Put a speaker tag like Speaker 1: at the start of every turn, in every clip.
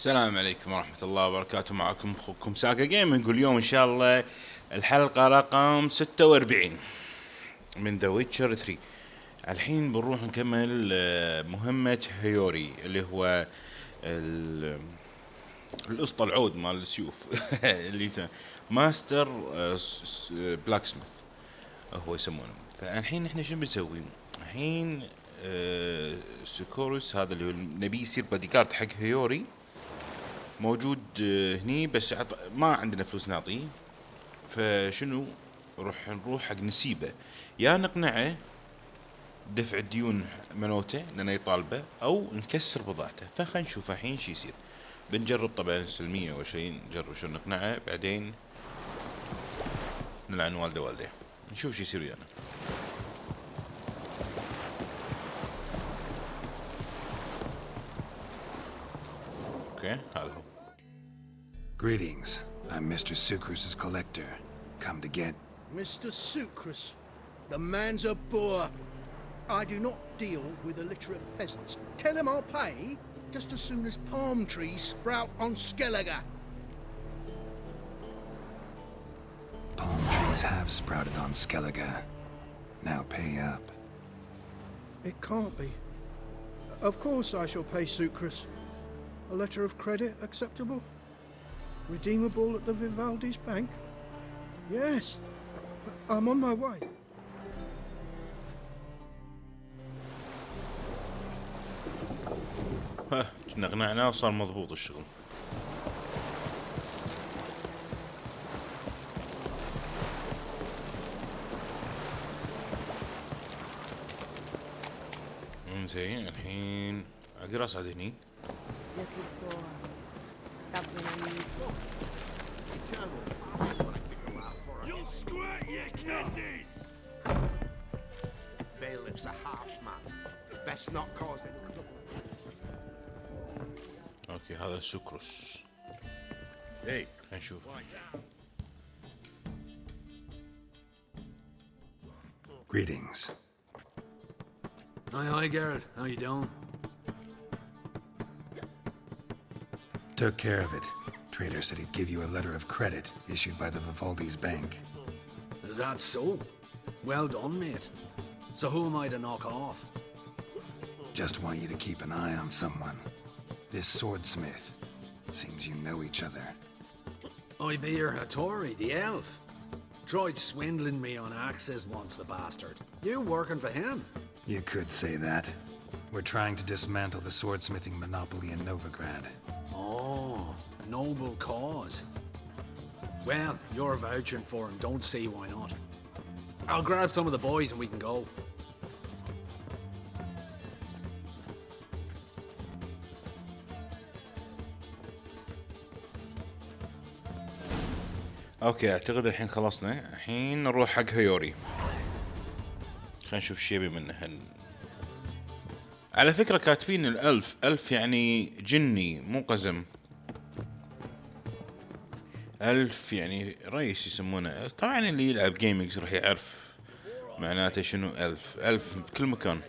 Speaker 1: السلام عليكم ورحمة الله وبركاته. معكم اخوكم ساكا جيم. نقول اليوم ان شاء الله الحلقة رقم 46 من ذا ويتشر 3. الحين بنروح نكمل مهمة هيوري اللي هو الاسطى العود مال السيوف اللي يسمى ماستر بلاك سميث هو يسمونه. فالحين احنا شنو بنسوي الحين؟ سكورس هذا اللي نبي يصير بادي كارد حق هيوري موجود هني، بس ما عندنا فلوس نعطيه. فشنو نروح حق نسيبه، يا نقنعه دفع الديون منوته لأنه يطالبه، او نكسر بضاعته. فخلينا نشوف الحين شي يصير. بنجرب طبعا سلمية اول شيء، نجرب شو نقنعه، بعدين نلعن والده نشوف شي يصير ويانا. اوكي هذا هو.
Speaker 2: Greetings. I'm Mr. Sucrus's collector. Come to get...
Speaker 3: Mr. Sucrus, the man's a boor. I do not deal with illiterate peasants. Tell him I'll pay just as soon as palm trees sprout on Skellige.
Speaker 2: Palm trees have sprouted on Skellige. Now pay up.
Speaker 3: It can't be. Of course I shall pay Sucrus. A letter of credit acceptable? Redeemable at the Vivaldi's bank? Yes. I'm on my way.
Speaker 1: ها نقنعناه وصار مضبوط الشغل. زين الحين اقدر اصعد هني.
Speaker 4: Bailiff's a harsh man. Best not cause it.
Speaker 1: اوكي هذا سكروس.
Speaker 4: Hey,
Speaker 1: نشوف.
Speaker 2: Greetings.
Speaker 5: Hi, Garrett. How you doing?
Speaker 2: Took care of it. Trader said he'd give you a letter of credit issued by the Vivaldi's bank.
Speaker 5: Is that so? Well done, mate. So who am I to knock off?
Speaker 2: Just want you to keep an eye on someone. This swordsmith. Seems you know each other.
Speaker 5: I be your Hattori, the elf. Tried swindling me on axes once, the bastard. You working for him?
Speaker 2: You could say that. We're trying to dismantle the swordsmithing monopoly in Novigrad.
Speaker 5: Oh, noble cause. Well, you're vouching for him, don't see why not. I'll grab some of the boys and we can go.
Speaker 1: اوكي اعتقد الحين خلصنا. الحين نروح حق هيوري. خلينا نشوف شي يبي منه. على فكرة كاتبين الالف، الف يعني جني مو قزم. الف يعني رئيس يسمونه. طبعا اللي يلعب جيمينجز راح يعرف معناته شنو الف. الف بكل مكان،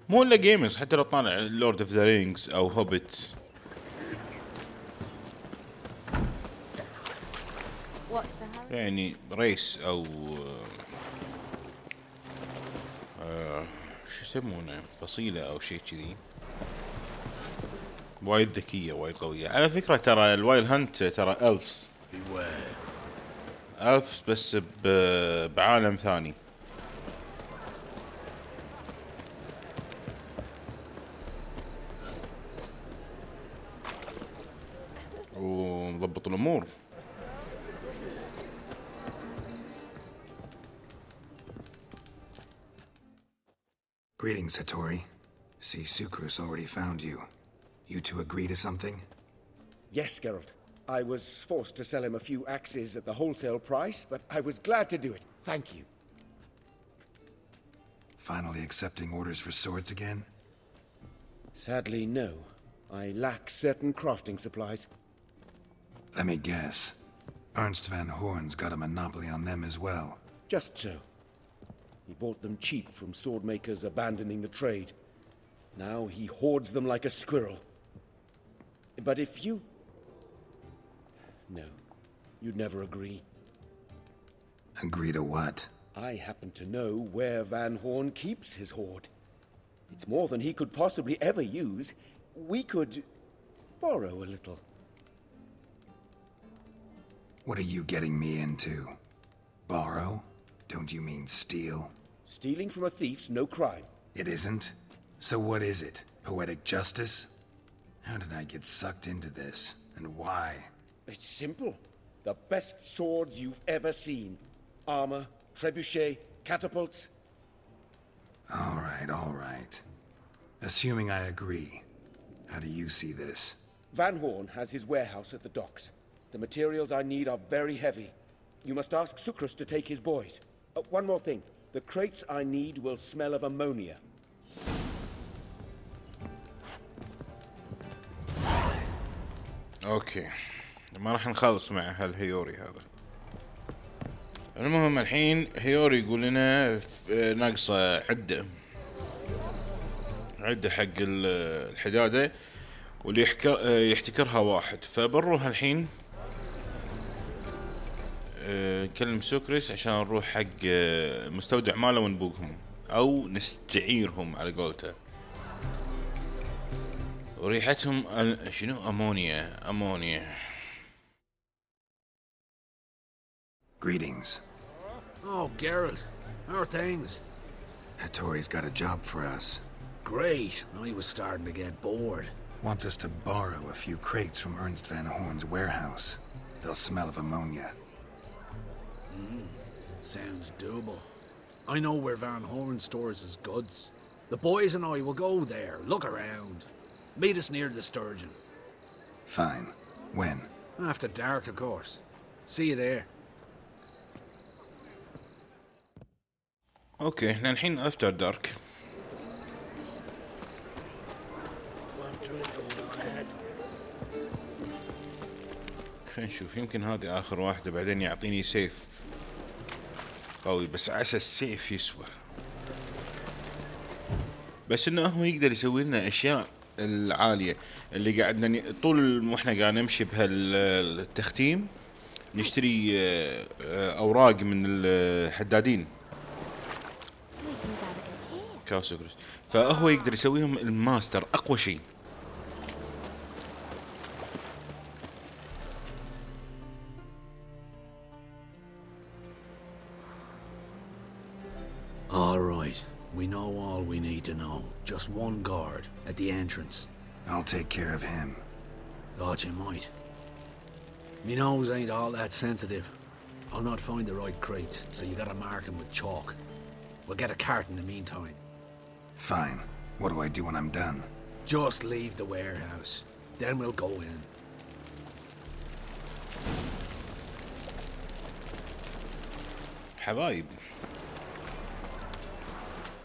Speaker 1: مو الا جيمرز، حتى لو طالع لورد اوف ذا رينجز او هوبيت. يعني رئيس او شو يسمونه فصيلة او شيء كذي. وايد ذكية وايد قوية. على فكرة ترى الوايل هانت ترى الفز، الفز بس بعالم ثاني. ومضبط الامور.
Speaker 2: Greetings, Hattori. See, Sucrus already found you. You two agree to something?
Speaker 6: Yes, Geralt. I was forced to sell him a few axes at the wholesale price, but I was glad to do it. Thank you.
Speaker 2: Finally accepting orders for swords again?
Speaker 6: Sadly, no. I lack certain crafting supplies.
Speaker 2: Let me guess. Ernst van Horn's got a monopoly on them as well.
Speaker 6: Just so. He bought them cheap from swordmakers abandoning the trade. Now he hoards them like a squirrel. But if you... No, you'd never agree.
Speaker 2: Agree to what?
Speaker 6: I happen to know where Van Horn keeps his hoard. It's more than he could possibly ever use. We could borrow a little.
Speaker 2: What are you getting me into? Borrow? Don't you mean steal?
Speaker 6: Stealing from a thief's no crime.
Speaker 2: It isn't? So what is it? Poetic justice? How did I get sucked into this? And why?
Speaker 6: It's simple. The best swords you've ever seen. Armor, trebuchet, catapults.
Speaker 2: All right. Assuming I agree, how do you see this?
Speaker 6: Van Horn has his warehouse at the docks. The materials I need are very heavy. You must ask Sucrus to take his boys. One more thing. The crates I need will smell of ammonia.
Speaker 1: اوكي ما راح نخلص مع هالهيوري هذا. المهم الحين هيوري يقول لنا ناقصه عده حق الحداده واللي يحتكرها واحد. فبنروح الحين نكلم سوكريس عشان نروح حق مستودع ماله ونبوقهم او نستعيرهم على قولته. وريحتهم شنو؟ امونيا.
Speaker 2: Greetings.
Speaker 5: Oh, Geralt. How are things?
Speaker 2: Hattori's got a job for us.
Speaker 5: Great. I was starting to get bored.
Speaker 2: Wants us to borrow a few crates from Ernst Van Horn's warehouse. They'll smell of ammonia.
Speaker 5: Sounds doable. I know where Van Horn stores his goods. The boys and I will go there, look around. Meet us near the Sturgeon.
Speaker 2: Fine. When?
Speaker 5: After dark, of course. See you there.
Speaker 1: اوكي احنا الحين افتر دارك. خلينا نشوف يمكن هذه اخر واحدة بعدين يعطيني سيف قوي بس عسى السيف يسوى. بس انه هو يقدر يسوي لنا اشياء العالية اللي قاعدنا طول ما احنا قاعد نمشي بهالتختيم نشتري اوراق من الحدادين كاسوكريس. فهو يقدر يسويهم الماستر اقوى شيء.
Speaker 5: All right. We know all we need to know. Just one guard at the entrance.
Speaker 2: I'll take care of him.
Speaker 5: Thought you might. Me nose ain't all that sensitive. I'll not find the right crates, so you gotta mark them with chalk. We'll get a cart in the meantime.
Speaker 2: Fine. What do I do when I'm done?
Speaker 5: Just leave the warehouse. Then we'll go in.
Speaker 1: حبايب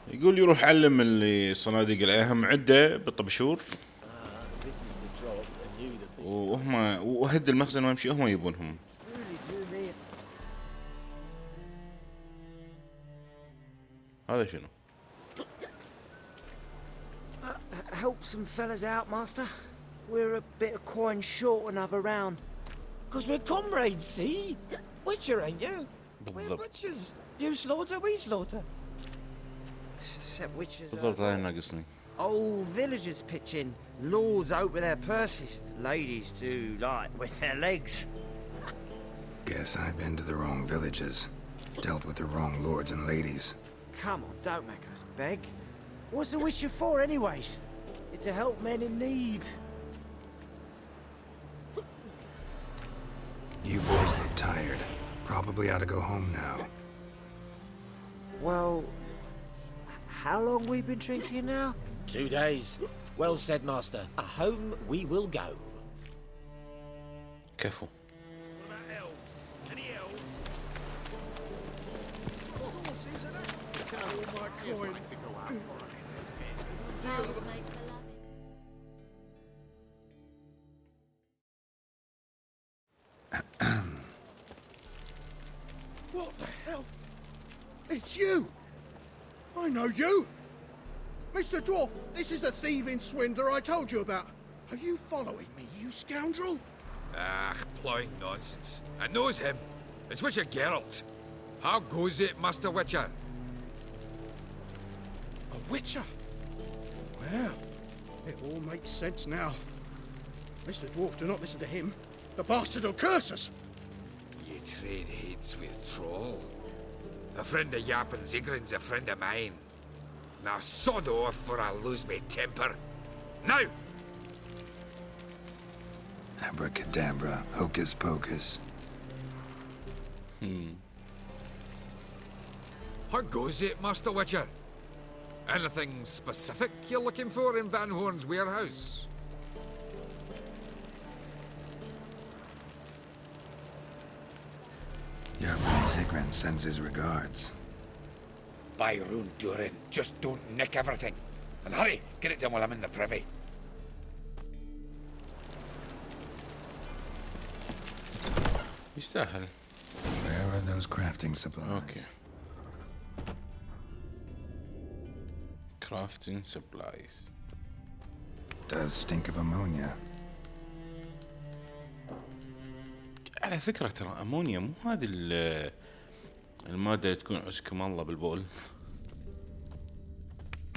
Speaker 1: يقول يروح علم اللي صناديق الاهم عده بالطبشور وهم وهد المخزن وامشي هم يبونهم. هذا شنو؟
Speaker 7: Help some fellas out, master. We're a bit of coin short another round. 'Cause we're comrades, see? Witcher, ain't you? We're butchers. You slaughter, we slaughter. Except witchers
Speaker 1: بالضبط هاي ناقصني.
Speaker 7: old villagers pitch in. Lords out with their purses. Ladies do like with their legs.
Speaker 2: Guess I've been to the wrong villages. Dealt with the wrong lords and ladies.
Speaker 7: Come on, don't make us beg. What's a witcher for, anyways? It's to help men in need.
Speaker 2: You boys look tired. Probably ought to go home now.
Speaker 7: Well, how long we been drinking now?
Speaker 8: 2 days. Well said, master. Home we will go.
Speaker 1: كفو.
Speaker 3: What the hell? It's you! I know you! Mr. Dwarf, this is the thieving swindler I told you about. Are you following me, you scoundrel?
Speaker 9: Ah, plowing nonsense. I knows him. It's Witcher Geralt. How goes it, Master Witcher?
Speaker 3: A witcher? Well, it all makes sense now. Mr. Dwarf, do not listen to him. The bastard will curse us.
Speaker 9: You trade heads with troll. A friend of Yap and Zigrin's a friend of mine. Now sod off for I lose my temper. Now!
Speaker 2: Abracadabra, hocus pocus.
Speaker 9: How goes it, Master Witcher? Anything specific you're looking for in Van Horn's warehouse?
Speaker 2: Your Zigran sends his regards.
Speaker 9: Byron Durin, just don't nick everything. And hurry, get it done while I'm in the privy.
Speaker 1: يستاهل.
Speaker 2: Where are those crafting supplies?
Speaker 1: اوكي. Crafting supplies.
Speaker 2: Does stink of ammonia.
Speaker 1: على فكرة ترى امونيا مو هذه المادة اللي تكون عسكم الله بالبول.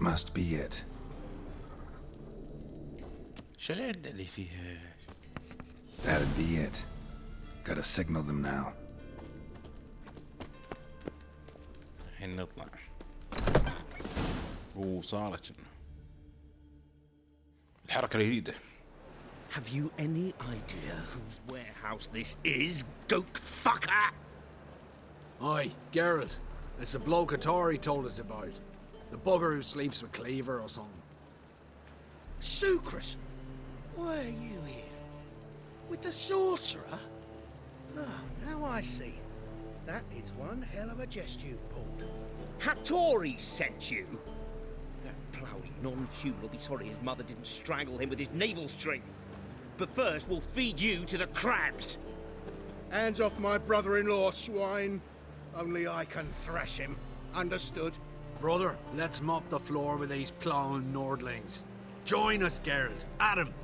Speaker 2: Must be it.
Speaker 1: شو العدة اللي فيها؟
Speaker 2: That'd be it. Gotta signal them now.
Speaker 1: الحين نطلع. وصارت الحركة الجديدة.
Speaker 10: Have you any idea whose warehouse this is, goat fucker?
Speaker 5: Aye, Geralt. It's the bloke Tori told us about. The bugger who sleeps with Cleaver or something.
Speaker 3: Sucrus, why are you here? With the sorcerer? Oh, now I see. That is one hell of a jest you've pulled.
Speaker 10: Hattori sent you? That ploughing non-human will be sorry his mother didn't strangle him with his navel string. But first, we'll feed you to the crabs.
Speaker 3: Hands off my brother-in-law, swine. Only I can thrash him. Understood?
Speaker 5: Brother, let's mop the floor with these plowing Nordlings. Join us, Geralt. Adam.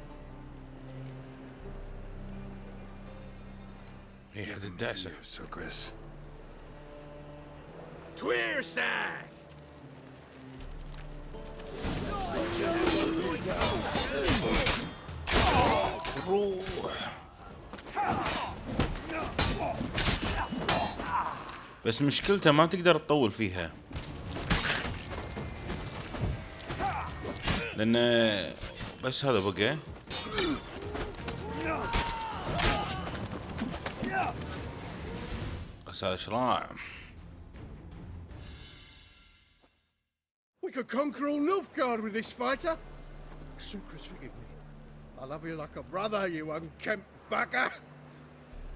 Speaker 1: هي حد الدعسة.
Speaker 2: Sucrus.
Speaker 9: Tweersack!
Speaker 1: بس مشكلته ما تقدر تطول فيها لأن بس هذا بقى بس هذا شراع.
Speaker 3: We could conquer all Nilfgaard with this fighter. Sucrus, forgive me. I love you like a brother, you unkempt bugger.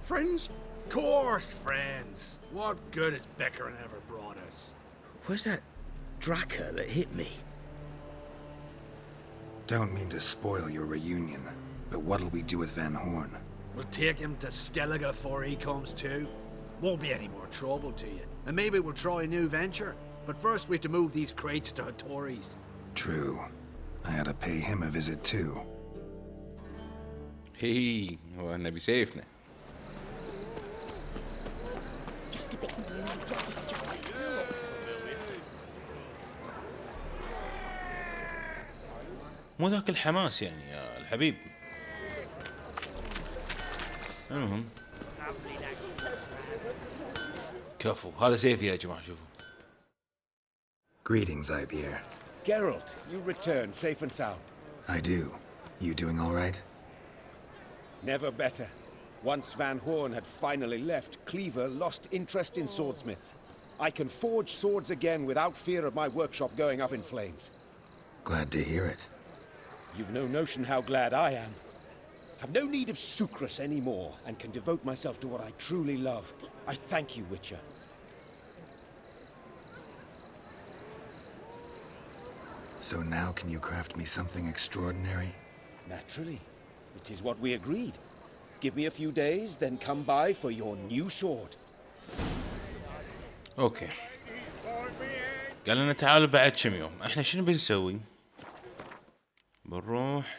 Speaker 3: Friends?
Speaker 5: Course, friends. What good has Beckerin ever brought us?
Speaker 10: Where's that Draka that hit me?
Speaker 2: Don't mean to spoil your reunion, but what'll we do with Van Horn?
Speaker 5: We'll take him to Skellige before he comes too. Won't be any more trouble to you. And maybe we'll try a new venture. But first we have to move these crates to Hattori's.
Speaker 2: True. I had to pay him a visit too.
Speaker 1: هي هو النبي سيفنا.
Speaker 11: Just a bit more like this job.
Speaker 1: مو ذاك الحماس يعني يا الحبيب. المهم كفو هذا سيفي يا جماعة شوفوا.
Speaker 2: Greetings, Ibeer.
Speaker 6: Geralt, you return safe and sound.
Speaker 2: I do. You doing all right?
Speaker 6: Never better. Once Van Horn had finally left, Cleaver lost interest in swordsmiths. I can forge swords again without fear of my workshop going up in flames.
Speaker 2: Glad to hear it.
Speaker 6: You've no notion how glad I am. I've no need of Sucrus anymore, and can devote myself to what I truly love. I thank you, Witcher.
Speaker 2: So now can you craft me something extraordinary?
Speaker 6: Naturally. It is what we agreed. Give me a few days, then come by for your new sword.
Speaker 1: اوكي. قال لنا تعالوا بعد كم يوم. احنا شنو بنسوي؟ بنروح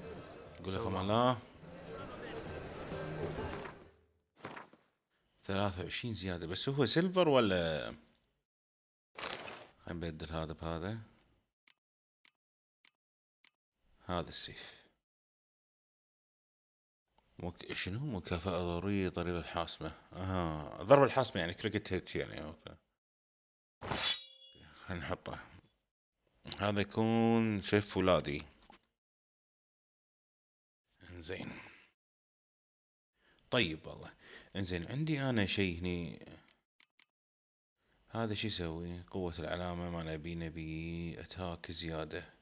Speaker 1: قول لكم الله 23 زيادة، بس هو سيلفر ولا؟ خلينا نبدل هذا بهذا. هذا السيف شنو مكافأة ضرورية ضريبة الحاسمة. ضربة الحاسمة يعني كريكت هيت يعني. اوكي خلينا نحطه. هذا يكون سيف فولاذي. انزين طيب والله. انزين عندي انا شيء هني. هذا شو يسوي؟ قوة العلامة ما نبي اتاك زيادة.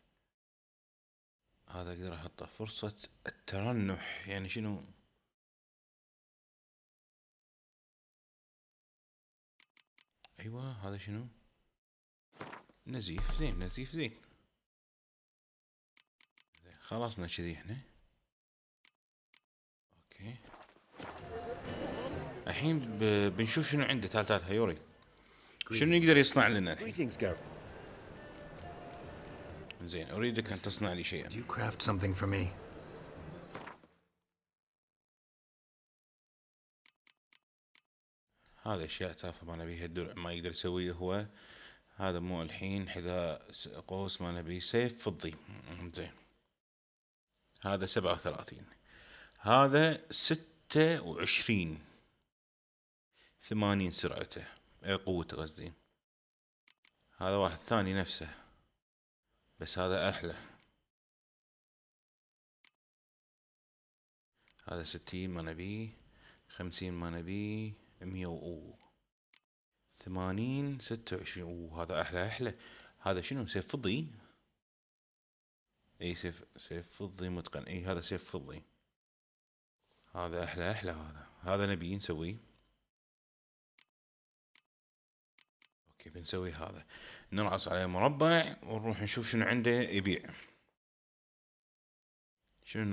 Speaker 1: هذا اقدر احطه فرصة الترنح يعني شنو؟ ايوه هذا شنو؟ نزيف زين نزيف زين. خلصنا كذي احنا. اوكي الحين بنشوف شنو عنده. تعال هيوري شنو يقدر يصنع لنا الحين. زين اريدك ان تصنع لي شيئا.
Speaker 2: You craft something for me.
Speaker 1: هذا اشياء تافهه ما نبيها. الدرع ما يقدر يسويه هو. هذا مو الحين. حذاء قوس ما نبي. سيف فضي. زين هذا 37. هذا 26. 80 سرعته قوته قصدي. هذا واحد ثاني نفسه بس هذا احلى. هذا 60 ما نبي. 50 ما نبي. 100 80 26. هذا احلى. هذا شنو؟ سيف فضي. اي سيف فضي متقن. اي هذا سيف فضي. هذا احلى. هذا نبي نسويه. اوكي بنسوي هذا. نرعص عليه مربع ونروح نشوف شنو عنده يبيع. شنو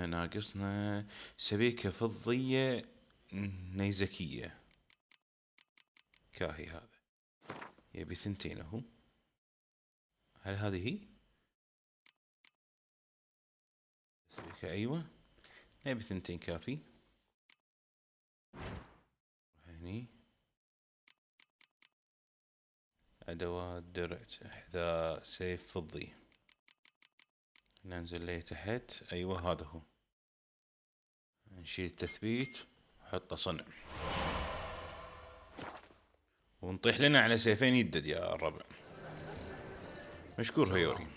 Speaker 1: ناقصنا سبيكة فضية نيزكية. كاهي هذا يبي 2 اهو. هل هذه هي؟ سبيكة ايوه يبي 2 كافي. هني ادوات درع حذاء سيف فضي. ننزل ليه تحت. ايوه هذا هو. نشيل التثبيت وحطه صنع ونطيح لنا على سيفين يدد يا الربع. مشكور هيوري.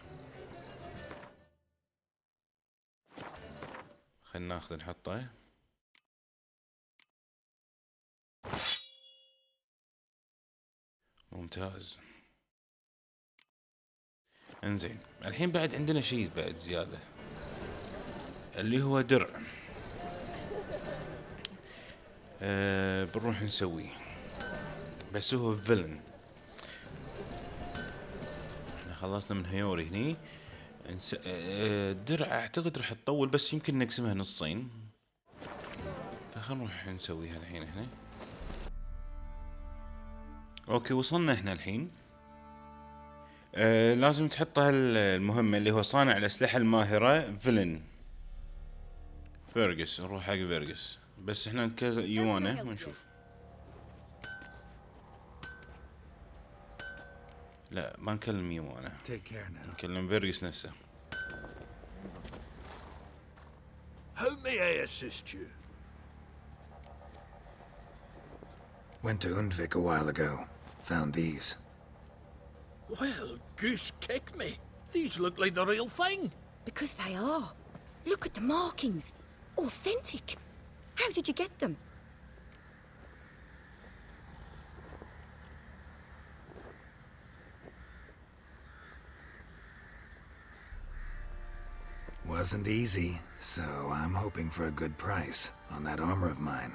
Speaker 1: خلنا ناخذ نحطه. ممتاز. انزين الحين بعد عندنا شيء بعد زيادة اللي هو درع. بنروح نسويه، بس هو فيلن. احنا خلصنا من هيوري هني. الدرع اعتقد راح تطول، بس يمكن نقسمها نصين، فخلنا نروح نسويها الحين هنا. اوكي وصلنا احنا الحين. لازم تحطها المهمة اللي هو صانع الأسلحة الماهرة فيلن فيرغس. نروح حق فيرغس، بس احنا يوانا ونشوف. لا ما نكلم يوانا، نكلم فيرغس نفسه.
Speaker 5: How may I assist you?
Speaker 2: Went to Undvik a while ago. Found these.
Speaker 5: Well, goose kick me. These look like the real thing.
Speaker 11: Because they are. Look at the markings. Authentic. How did you get them?
Speaker 2: Wasn't easy, so I'm hoping for a good price on that armor of mine.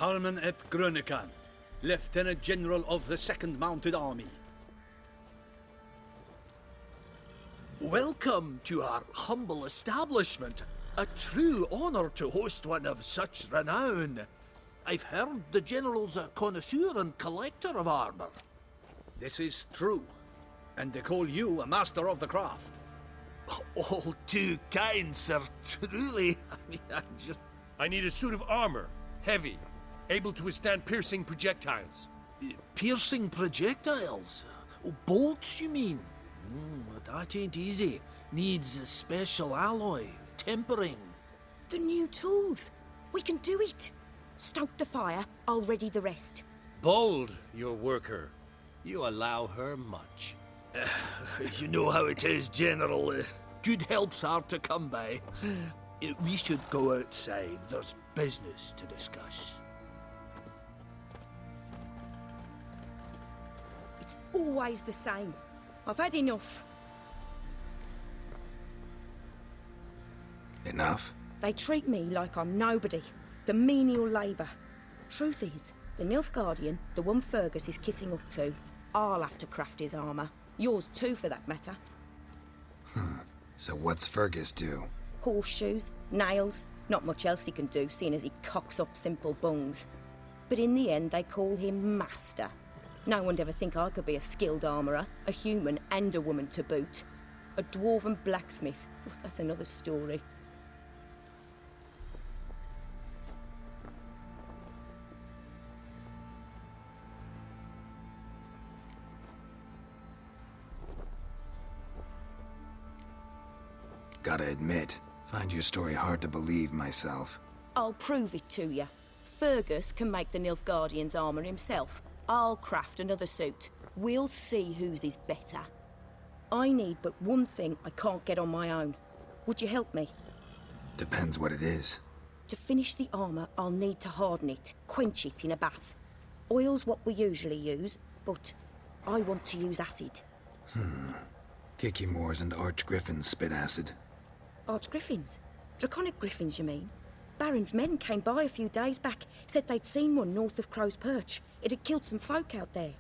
Speaker 5: Harman ep Grönekan, Lieutenant General of the 2nd Mounted Army. Welcome to our humble establishment. A true honor to host one of such renown. I've heard the General's a connoisseur and collector of armor. This is true, and they call you a master of the craft. All too kind, sir. Truly.
Speaker 12: I need a suit of armor, heavy, able to withstand piercing projectiles.
Speaker 5: Piercing projectiles? Oh, bolts, you mean? That ain't easy. Needs a special alloy, tempering.
Speaker 11: The new tools. We can do it. Stoke the fire, I'll ready the rest.
Speaker 12: Bold, your worker. You allow her much.
Speaker 5: You know how it is, General. Good help's hard to come by. We should go outside. There's business to discuss.
Speaker 11: It's always the same. I've had enough.
Speaker 2: Enough?
Speaker 11: They treat me like I'm nobody. The menial labour. Truth is, the Nilfgaardian, the one Fergus is kissing up to, I'll have to craft his armour. Yours too, for that matter.
Speaker 2: So what's Fergus do?
Speaker 11: Horseshoes, nails, not much else he can do, seeing as he cocks up simple bungs. But in the end, they call him Master. No one'd ever think I could be a skilled armourer, a human and a woman to boot. A dwarven blacksmith, that's another story.
Speaker 2: Gotta admit, find your story hard to believe myself.
Speaker 11: I'll prove it to you. Fergus can make the Nilfgaardian's armour himself. I'll craft another suit. We'll see whose is better. I need but one thing I can't get on my own. Would you help me?
Speaker 2: Depends what it is.
Speaker 11: To finish the armour, I'll need to harden it, quench it in a bath. Oil's what we usually use, but I want to use acid.
Speaker 2: Kikimoors and archgriffins spit acid.
Speaker 11: Archgriffins? Draconic griffins, you mean? Baron's men came by a few days back, said they'd seen one north of Crow's Perch. It had killed some folk out there.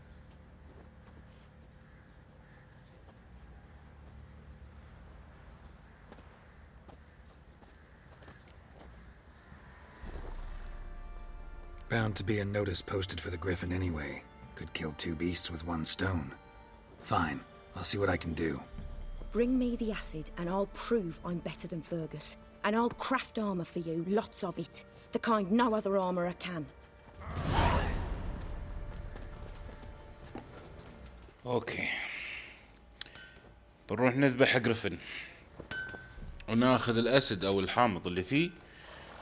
Speaker 2: Bound to be a notice posted for the griffin anyway. Could kill two beasts with one stone. Fine, I'll see what I can do.
Speaker 11: Bring me the acid and I'll prove I'm better than Fergus. And I'll craft armour for you, lots of it. The kind no other armourer can.
Speaker 1: اوكي بنروح نذبح جريفن وناخذ الاسد او الحامض اللي فيه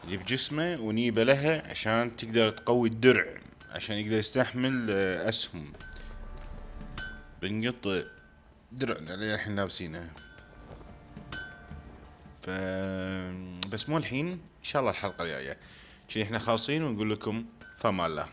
Speaker 1: اللي بجسمه ونيبه لها عشان تقدر تقوي الدرع عشان يقدر يستحمل اسهم. بنقط درعنا اللي الحين لابسينه بس مو الحين، ان شاء الله الحلقه الجايه. شي احنا خالصين ونقول لكم فما الله.